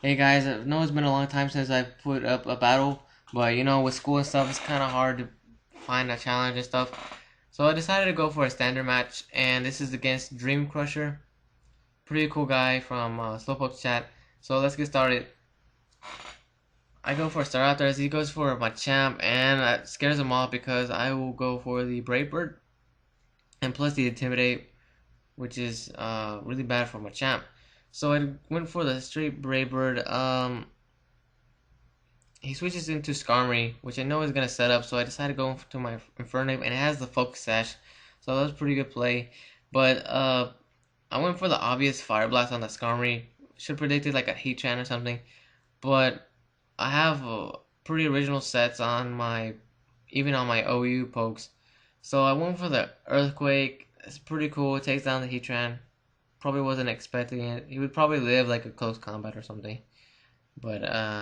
Hey guys, I know it's been a long time since I put up a battle, but with school and stuff, it's kind of hard to find a challenge and stuff. So I decided to go for a standard match, and this is against Dream Crusher. Pretty cool guy from Slowpoke's chat. So let's get started. I go for Staraptors, he goes for my champ, and that scares him off because I will go for the Brave Bird, and plus the Intimidate, which is really bad for my champ. So I went for the straight Brave Bird. He switches into Skarmory, which I know is going to set up, so I decided to go to my Infernape, and it has the Focus Sash, so that was a pretty good play. But I went for the obvious Fire Blast on the Skarmory. Should have predicted like a Heatran or something, but I have pretty original sets on my, even on my OU pokes. So I went for the Earthquake. It's pretty cool. It takes down the Heatran. Probably wasn't expecting it. He would probably live like a close combat or something, but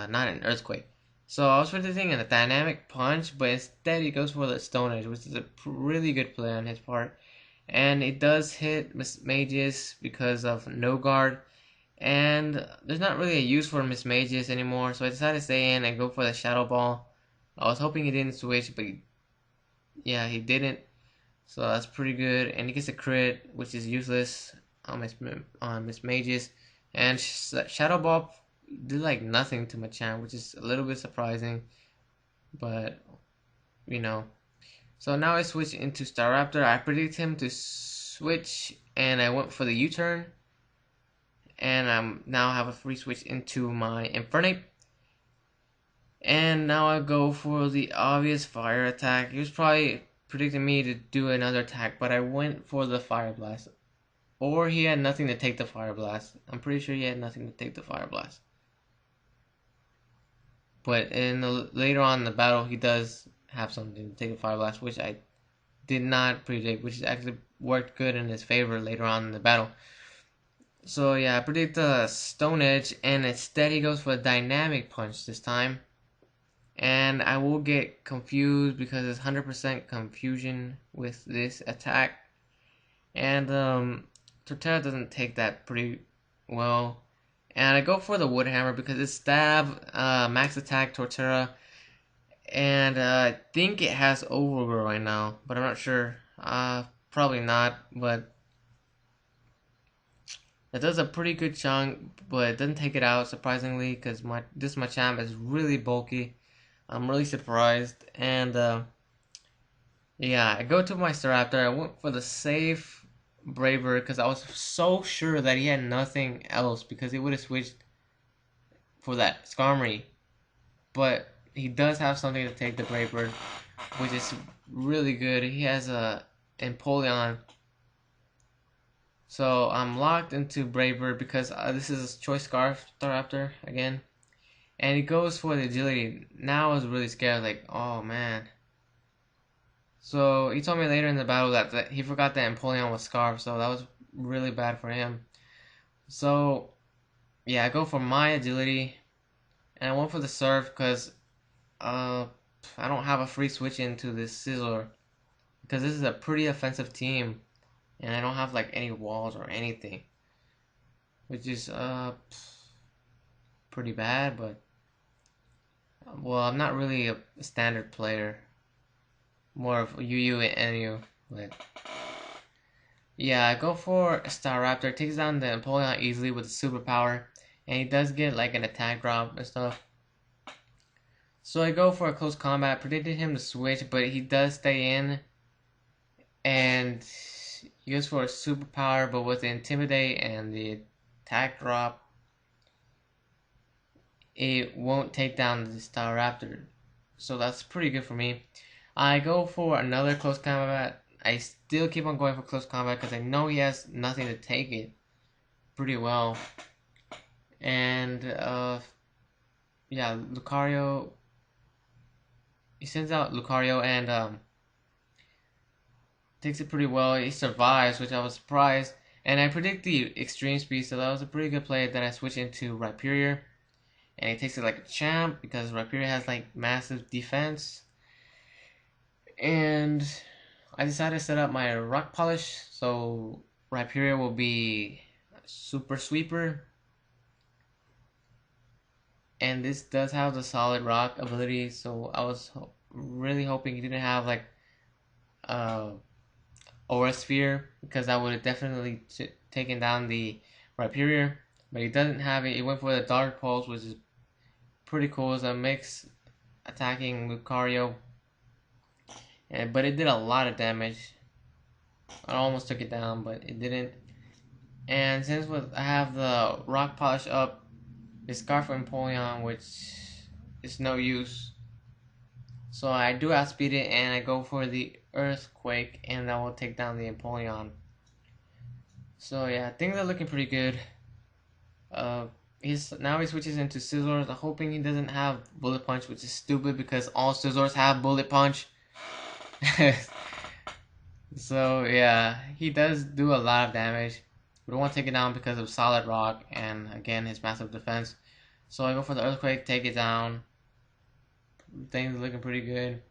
not an Earthquake. So I was predicting a dynamic punch, but instead he goes for the Stone Edge, which is a really good play on his part. And it does hit Miss Mages because of no guard, and there's not really a use for Miss Mages anymore, so I decided to stay in and go for the Shadow Ball. I was hoping he didn't switch, but yeah, he didn't, so that's pretty good. And he gets a crit, which is useless on Miss Mages, and Shadow Ball did like nothing to Machamp, which is a little bit surprising, but you know. So now I switch into Staraptor. I predict him to switch, and I went for the U-turn, and I'm now have a free switch into my Infernape. And now I go for the obvious fire attack. He was probably predicting me to do another attack, but I went for the Fire Blast. Or he had nothing to take the Fire Blast. I'm pretty sure he had nothing to take the Fire Blast. But later on in the battle, he does have something to take the Fire Blast, which I did not predict, which actually worked good in his favor later on in the battle. So yeah, I predict the Stone Edge, and instead he goes for a Dynamic Punch this time. And I will get confused because it's 100% confusion with this attack. And Torterra doesn't take that pretty well. And I go for the Wood Hammer because it's stab, max attack Torterra, and I think it has Overgrow right now, but I'm not sure. Probably not, but it does a pretty good chunk, but it doesn't take it out surprisingly because this Machamp is really bulky. I'm really surprised, and yeah, I go to my Staraptor. I went for the safe Braver because I was so sure that he had nothing else because he would have switched for that Skarmory, but he does have something to take the Braver, which is really good. He has a Empoleon, so I'm locked into Braver because this is a Choice Scarf Staraptor again, and he goes for the Agility. Now I was really scared, like, oh man. So he told me later in the battle that he forgot that Empoleon was Scarf, so that was really bad for him. So yeah, I go for my Agility, and I went for the Surf because uh, I don't have a free switch into this Sizzler because this is a pretty offensive team, and I don't have like any walls or anything, which is pretty bad. But well, I'm not really a standard player, more of UU and NU. But yeah, I go for Staraptor. Takes down the Empoleon easily with a superpower, and he does get like an attack drop and stuff. So I go for a close combat. Predicted him to switch, but he does stay in, and he goes for a superpower, but with the Intimidate and the attack drop, it won't take down the Staraptor. So that's pretty good for me. I go for another close combat. I still keep on going for close combat because I know he has nothing to take it pretty well. And yeah, Lucario. He sends out Lucario and takes it pretty well. He survives, which I was surprised. And I predict the extreme speed, so that was a pretty good play. Then I switch into Rhyperior, and he takes it like a champ because Rhyperior has like massive defense. And I decided to set up my Rock Polish, so Rhyperior will be Super Sweeper. and this does have the solid rock ability. So I was really hoping he didn't have like uh aura sphere, because that would have definitely taken down the Rhyperior. But he doesn't have it. He went for the Dark Pulse, which is pretty cool. It's a mix attacking Lucario, but it did a lot of damage. I almost took it down, but it didn't. And since I have the Rock Polish up, the Scarf Empoleon, which is no use. So I do outspeed it, and I go for the Earthquake, and that will take down the Empoleon. So yeah, things are looking pretty good. Uh, now he switches into Scizors. I'm hoping he doesn't have Bullet Punch, which is stupid because all Scizors have Bullet Punch. So yeah, he does do a lot of damage. We don't want to take it down because of Solid Rock and again his massive defense. So I go for the Earthquake, take it down. Things are looking pretty good.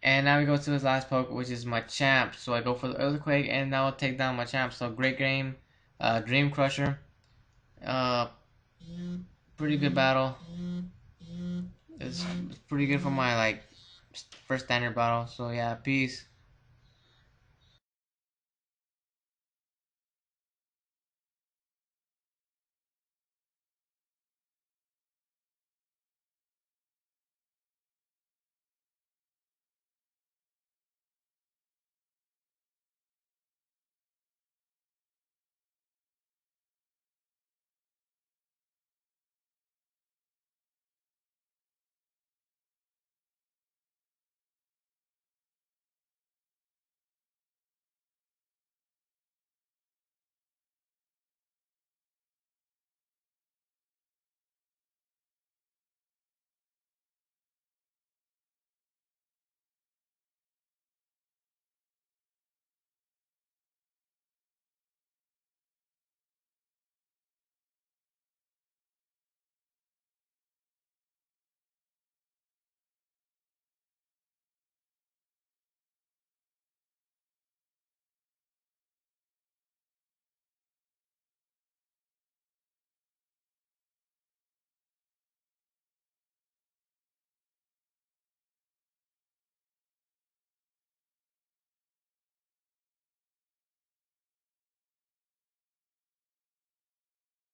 And now we go to his last poke, which is my champ. So I go for the Earthquake, and now I'll take down my champ. So great game, Dream Crusher. Uh, Pretty good battle. It's pretty good for my like first standard battle. So yeah, peace.